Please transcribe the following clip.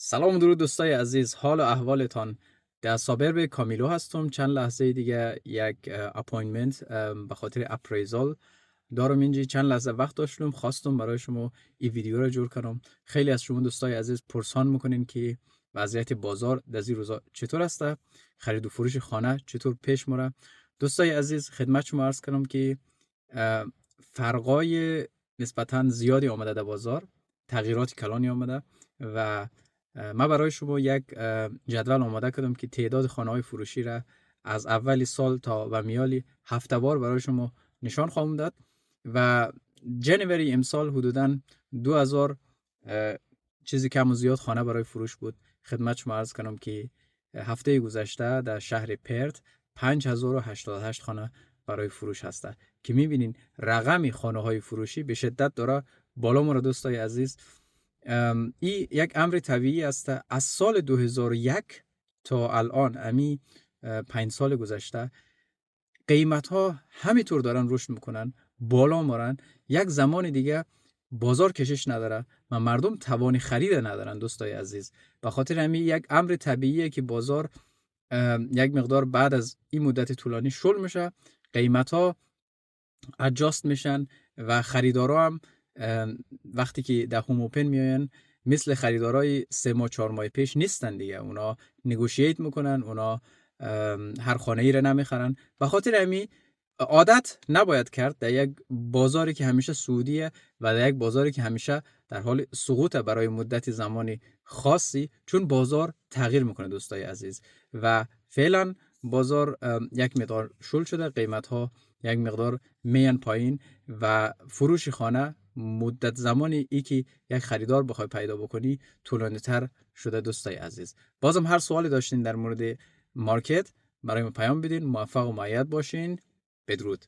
سلام و درود دوستای عزیز، حال و احوالتان؟ در سابر کامیلو هستم. چند لحظه دیگه یک اپاینمنت به خاطر اپریزال دارم اینجا. چند لحظه وقت داشتم، خواستم برای شما این ویدیو رو جور کنم. خیلی از شما دوستای عزیز پرسان میکنین که وضعیت بازار در این روزا چطور است، خرید و فروش خانه چطور پیش میره. دوستای عزیز خدمت شما عرض کنم که فرقای نسبتا زیادی آمده در بازار، تغییرات کلانی آمده و ما برای شما یک جدول آماده کردم که تعداد خانه‌های فروشی را از اول سال تا و میالی هفته بار برای شما نشان خواهم داد و جنوری امسال حدوداً 2000 چیزی کم و زیاد خانه برای فروش بود. خدمت شما عرض کنم که هفته گذشته در شهر پرت 5088 خانه برای فروش هسته که میبینین رقم خانه های فروشی به شدت داره بالا میره. دوستای عزیز، این یک امر طبیعی است. از سال 2001 تا الان، امی 5 سال گذشته، قیمت ها همینطور دارن رشد میکنن، بالا میرن. یک زمان دیگه بازار کشش نداره و مردم توان خرید ندارن. دوستای عزیز، به خاطر همین یک امر طبیعیه که بازار یک مقدار بعد از این مدت طولانی شل میشه، قیمت ها ادجاست میشن و خریدارا هم وقتی که در هوم اوپن میاین مثل خریدارای 3 ماه 4 ماه پیش نیستن دیگه. اونا نگوشییت میکنن، اونا هر خانه ای را نمیخرن. به خاطر همین عادت نباید کرد در یک بازاری که همیشه سعودیه و در یک بازاری که همیشه در حال سقوط برای مدت زمانی خاصی، چون بازار تغییر میکنه دوستای عزیز و فعلا بازار یک مقدار شل شده، قیمت ها یک مقدار میان پایین و فروش خانه مدت زمانی ای که یک خریدار بخوای پیدا بکنی طولانی تر شده. دوستای عزیز، بازم هر سوالی داشتین در مورد مارکت برای ما پیام بدین. موفق و مؤید باشین. بدرود.